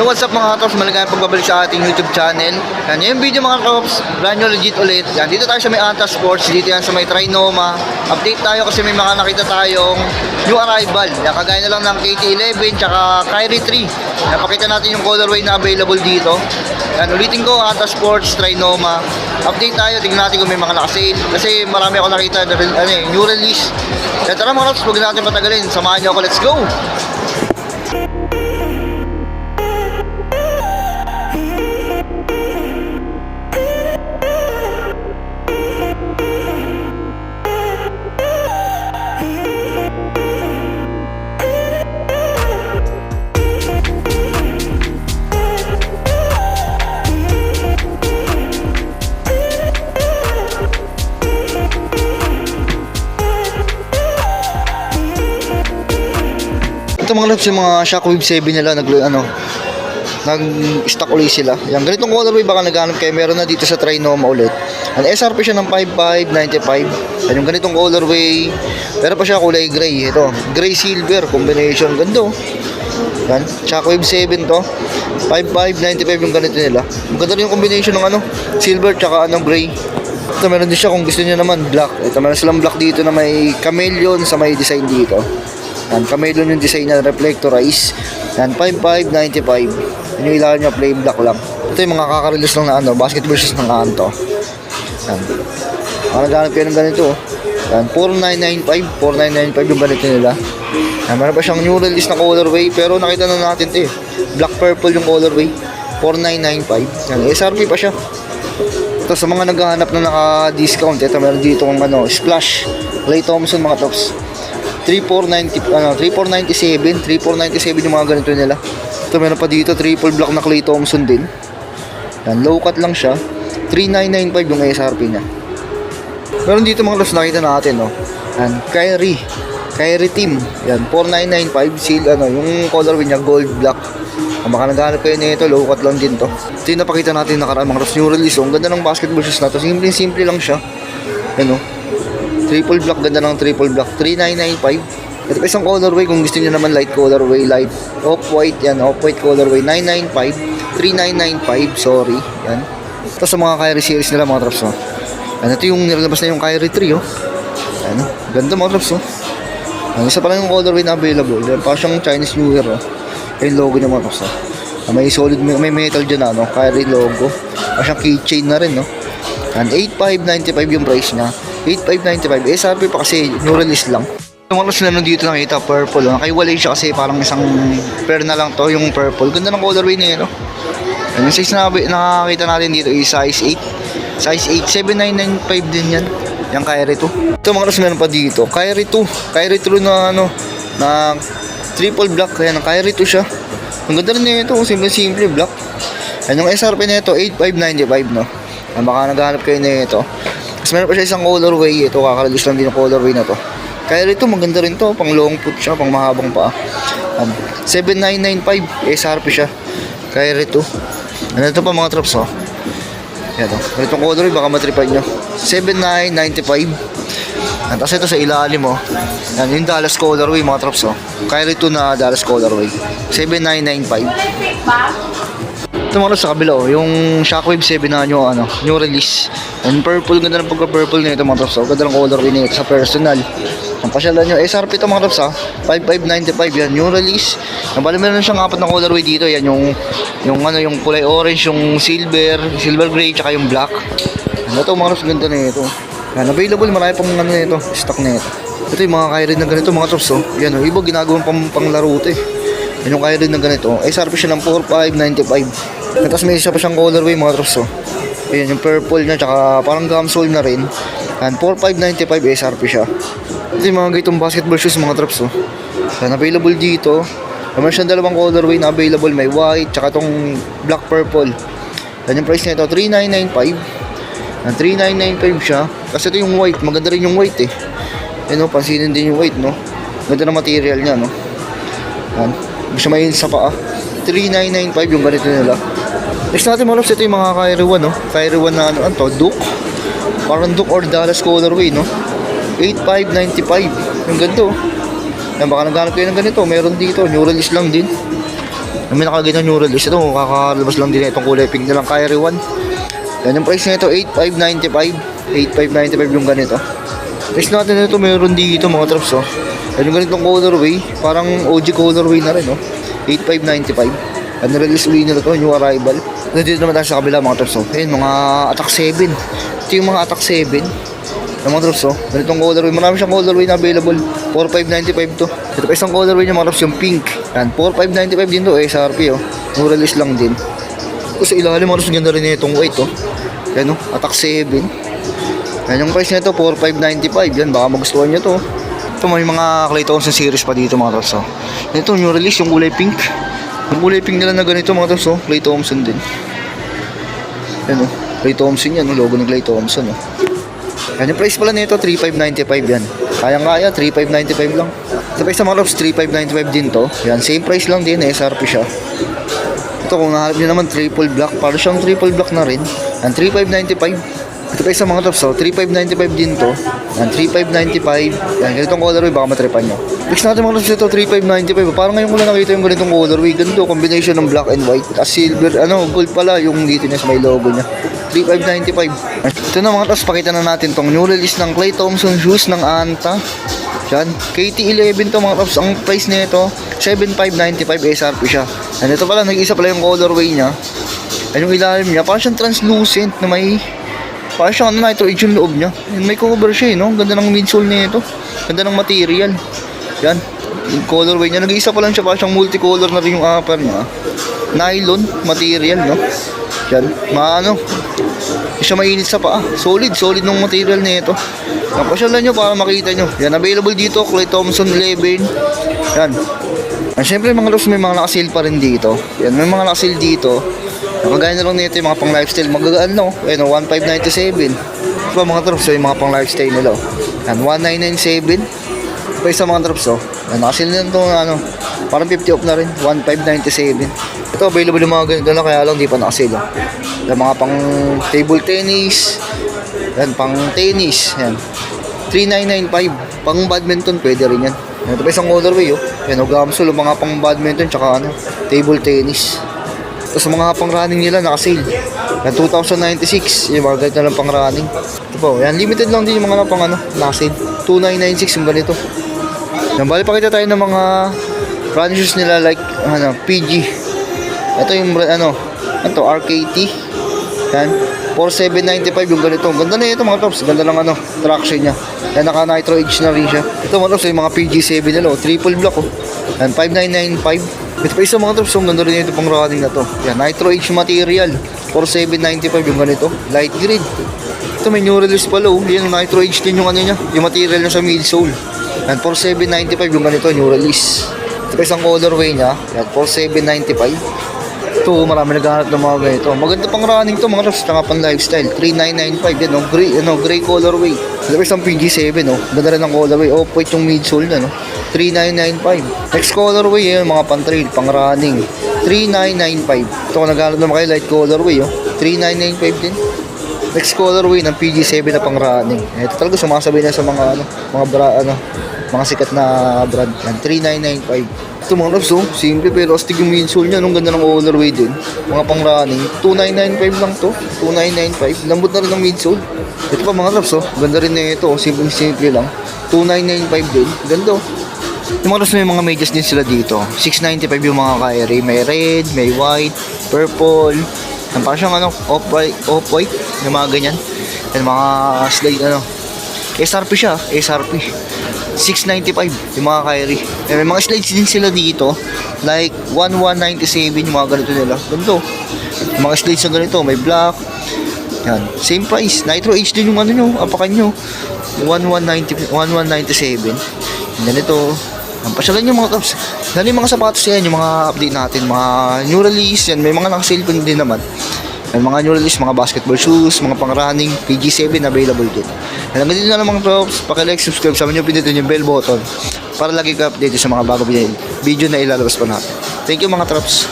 what's up mga katrops? Maligayang pagbabalik sa ating YouTube channel. Yan, yung video mga katrops, brand new legit ulit. Yan, dito tayo sa may Anta Sports, dito yan sa may Trinoma. Update tayo kasi may mga nakita tayong new arrival. Yan, kagaya na lang ng KT11 tsaka Kyrie 3. Yan, pakita natin yung colorway na available dito. Yan, ulitin ko, Anta Sports, Trinoma. Update tayo, tingnan natin kung may mga nakasale. Kasi marami ako nakita, new release. Yan, tara mga katrops, huwag natin patagalin. Samahan niyo ako, let's go! Ito mga loves, yung mga Shockwave 7 nila nag-stock ulit sila. Yung ganitong colorway baka naghanap kayo, meron na dito sa Trinoma ulit. Ang SRP siya ng 5595. Yung ganitong colorway, pero pa siya kulay gray. Ito, gray silver combination, ganda. Yan, Shockwave 7 to. 5595 yung ganito nila. Maganda rin yung combination ng silver tsaka gray. Ito meron din siya kung gusto niyo naman black. Ito meron silang black dito na may chameleon sa may design dito. Yan, chameleon yung design na reflectorize. Yan, 5595. Yun yung ilaw niya, plain black lang. Ito yung mga kakarelease lang na basketball shoes ng Anto. Yan. Naghanap kayo ng ganito. Yan, 4995. 4995 yung ganito nila. Yan, meron pa siyang new release na colorway. Pero nakita na natin ito eh. Black purple yung colorway. 4995. Yan, SRP pa siya. Ito sa mga naghahanap na naka-discount. Ito meron dito kung Splash. Clay Thompson mga tops. 3497 yung mga ganito nila. Ito meron pa dito triple block na Clay Thompson din. Yan, low cut lang siya. 3995 yung SRP niya. Meron dito mga loss nakita natin Yan, Kyrie team. Yan, 4995 seal yung colorway niya gold black. Baka naghanap kayo nito, low cut lang din to. Ito yung napakita natin nakaraan mga loss new release. Ang ganda ng basketball shoes na to. Simple lang siya. Yan triple block, ganda ng triple block. 3995. Ito pa isang colorway kung gusto niyo naman light colorway, light off-white yan, off-white colorway 995, 3995, sorry. Yan. Ito sa mga Kyrie series nila mga traps Yan, ito yung nilabas na yung Kyrie 3 Yan, ganda mga traps Yan, isa pa lang yung colorway na available. Yan pa siyang Chinese New Year yung logo niya mga traps May solid, may metal dyan Kyrie logo. Pa siyang keychain na rin Yan, 8595 yung price niya. 8595 SRP pa kasi new release lang. Yung mga sila dito nakita purple nakaiwalay siya kasi parang isang pair na lang to yung purple. Ganda ng colorway niya yung size na nakakita natin dito is size 8 7995 din yan yung Kyrie 2. Ito mga meron pa dito Kyrie 2 na na triple black. Yan ang Kyrie 2 siya. Ang ganda rin nito simple black. Yan yung SRP nito 8595 baka naghahanap kayo nito. Mas meron pa siya isang colorway. Ito kakalagis lang din yung colorway na to. Kaya ito maganda rin to. Pang long foot siya. Pang mahabang paa. 7995 SRP siya. Kaya ito. Ano ito pa mga traps Yan Ganitong colorway baka matripan nyo. 7995. Tapos ito sa ilalim Yan yung Dallas colorway mga traps Kaya ito na Dallas colorway 7995. Ito mga sa kabila yung Shockwave 7 na new release. And purple, ganda ng pagka-purple nito mga traps Ganda ng colorway nito sa personal. Ang pasyalan nyo, SRP ito mga traps 5595 yan, new release. Ang bali meron siyang 4 na colorway dito. Yan yung kulay orange, yung silver gray, tsaka yung black. Ano ito mga traps, ganda nito. Yan, available, marami pang nito, stock nito. Ito yung mga Kyrie na ganito mga traps Yan iba ginagawang panglaro ito Yan yung Kyrie na ganito. SRP siya ng 4595. Tapos may isa pa siyang colorway mga traps Ayan yung purple niya tsaka parang gamsol na rin. Yan 4595 SRP siya. Ito yung mga gaytong basketball shoes mga traps Yan available dito. Meron siyang dalawang colorway na available. May white tsaka tong black purple. Yan yung price nito 3995. Yan 3995 siya. Kasi ito yung white, maganda rin yung white Yan pansinin din yung white Ganda ng material niya Yan gusto may sa paa 3995 yung ganito nila. Next natin mga loves, ito yung mga Kyrie 1 Kyrie 1 na Duke. Parang Duke or Dallas colorway 8595. Yung ganito Yan, baka naghanap kayo ng ganito. Meron dito, new release lang din. May nakaganda new release. Ito, kakalabas lang din itong kulay pink nilang Kyrie 1. Yan yung price nito, 8,595. 8,595 yung ganito. Price natin ito, meron dito mga traps, oh. Yan yung ganitong colorway, parang OG colorway na rin, oh. 8,595. Ano release ulit nila to, new arrival. Dito naman tayo sa kabila mga traps, oh. Ayun, mga Attack 7. Ito yung mga Attack 7. Yung mga traps, oh. Ganitong colorway, marami siyang colorway na available. 4,595 to. Ito pa isang colorway niya mga traps, yung pink. Yan, 4,595 din to, SRP, oh. New release lang din. Sa ilalim mga traps, ganda rin itong white, oh. Yan, oh, Attack 7. Yan yung price nito, 4,595. Yan, baka magustuhan nyo to. Ito may mga Klay Thompson series pa dito mga traps, oh. Ito, new release, yung kulay pink. Yung kulay pink nila na ganito mga traps, oh. Klay Thompson din. Yan, oh. Klay Thompson yan, oh. Logo ni Klay Thompson, oh. Yan yung price pala nito, 3,595 yan. Kayang-kaya, 3,595 lang. Ito pa isa mga traps, 3,595 din to. Yan, same price lang din, SRP siya. Ito kung nahanap nyo naman triple black, para siyang triple black na rin. Yan, 3,595. Ito pa isa mga traps, oh. 3,595 din to. Yan, 3,595. Yan, ganitong colorway, baka matripan nyo. Fix natin mga traps ito, 3,595. Parang ngayon ko lang nakita yung ganitong colorway. Ganito, combination ng black and white. At silver, gold pala yung dito niya sa may logo niya. 3,595. Ito na mga traps, pakita na natin tong new release ng Klay Thompson shoes ng Anta. Yan, KT11 to mga traps. Ang price nito, 7,595 SRP siya. And ito pala, nag-isa pala yung colorway niya. Yan yung ilalim niya, parang siyang translucent na may parang siyang nitro edge yung loob niya. And may cover siya, no? Ganda ng midsole nito. Ganda ng material. Yan, yung colorway niya, nag-isa pa lang siya, parang siyang multicolor na rin yung upper niya. Nylon material, no? Yan, hindi siya mainit sa paa. Solid nung material nito. Napasyalan nyo para makita nyo. Yan, available dito, Klay Thompson 11. Yan. And syempre mga loves, may mga nakasale pa rin dito. Yan, may mga nakasale dito. Nakagaya na lang nito yung mga pang lifestyle. Magagaan, no? Ayun, 1,597. Ito pa mga drops, yung mga pang lifestyle nila. Yan, 1,997. Ito pa isa mga drops, oh. Yan, nakasale na ito, parang 50 off na rin. 1,597. Ito, available yung mga ganito na, kaya lang di pa nakasale, oh. Yan, mga pang table tennis. Yan, pang tennis. Yan, 3,995. Pang badminton, pwede rin yan. Ito pa isang colorway, oh. Yan, gamsol, mga pang badminton, tsaka table tennis. Tapos mga pang running nila naka-sale. Yan, 2,096. Yung mga ganito na lang pang running. Ito po, yan, limited lang din yung mga pang naka-sale. 2,996 yung ganito. Yan, bali pakita tayo ng mga running shoes nila like, PG. Ito yung, RKT. Yan, 4,795 yung ganito. Ganda na ito mga tops. Ganda lang traction niya. Yan, naka-nitro edge na rin siya. Ito mga tops, yung mga PG7 nila, triple block, oh. Yan, 5,995. Ito pa isa mga traps, ganda rin ito pang running na to. Yan, nitro edge material, 4,795 yung ganito, light green. Ito may new release pala, oh. Yan, nitro edge din yung niya, yung material niya sa midsole. Yan, 4,795 yung ganito, new release. Ito pa isang colorway niya, yan, 4,795. Ito, marami naghahanap ng mga ganito. Maganda pang running to mga traps, tanga pang lifestyle, 3,995 yan, gray colorway. Ito pa isang PG7, oh. Ganda rin ang colorway, off-white yung midsole na, no. 3,995. Next colorway yun, mga pang-trail, pang-running. 3,995. Ito kung naghanap naman kayo, light colorway, oh. 3,995 din. Next colorway ng PG7 na pang-running. Ito talaga sumasabay na sa mga mga sikat na brand. 3,995. Ito mga loves, oh. Simple pero astig yung midsole niya. Nung ganda ng colorway din. Mga pang-running. 2,995 lang to. 2,995. Lambot na rin ng midsole. Ito pa mga loves, oh. Ganda rin na ito. Simple lang. 2,995 din. Ganda, oh. Yung mga may mga medyas din sila dito. 695 yung mga Kyrie. May red, may white, purple. Yan, parang siyang off-white. Yung mga ganyan. Yan, mga slide SRP siya. SRP. 695 yung mga Kyrie. Yan, may mga slides din sila dito. Like 1,197 yung mga ganito nila. Ganito. Yung mga slides na ganito. May black. Yan. Same price. Nitro H din yung apakan nyo. 1,197. Yan ito. Pasyalan yung mga tops. Dali mga sapatos yan, yung mga update natin, mga new release yan, may mga naka-sale pa din naman. May mga new release, mga basketball shoes, mga pang-running, PG7 available din. Hanggang dito na lang mga tops, paki-like, subscribe, sama nyo pindutin yung bell button para lagi ka update sa mga bago video na ilalabas pa natin. Thank you mga tops.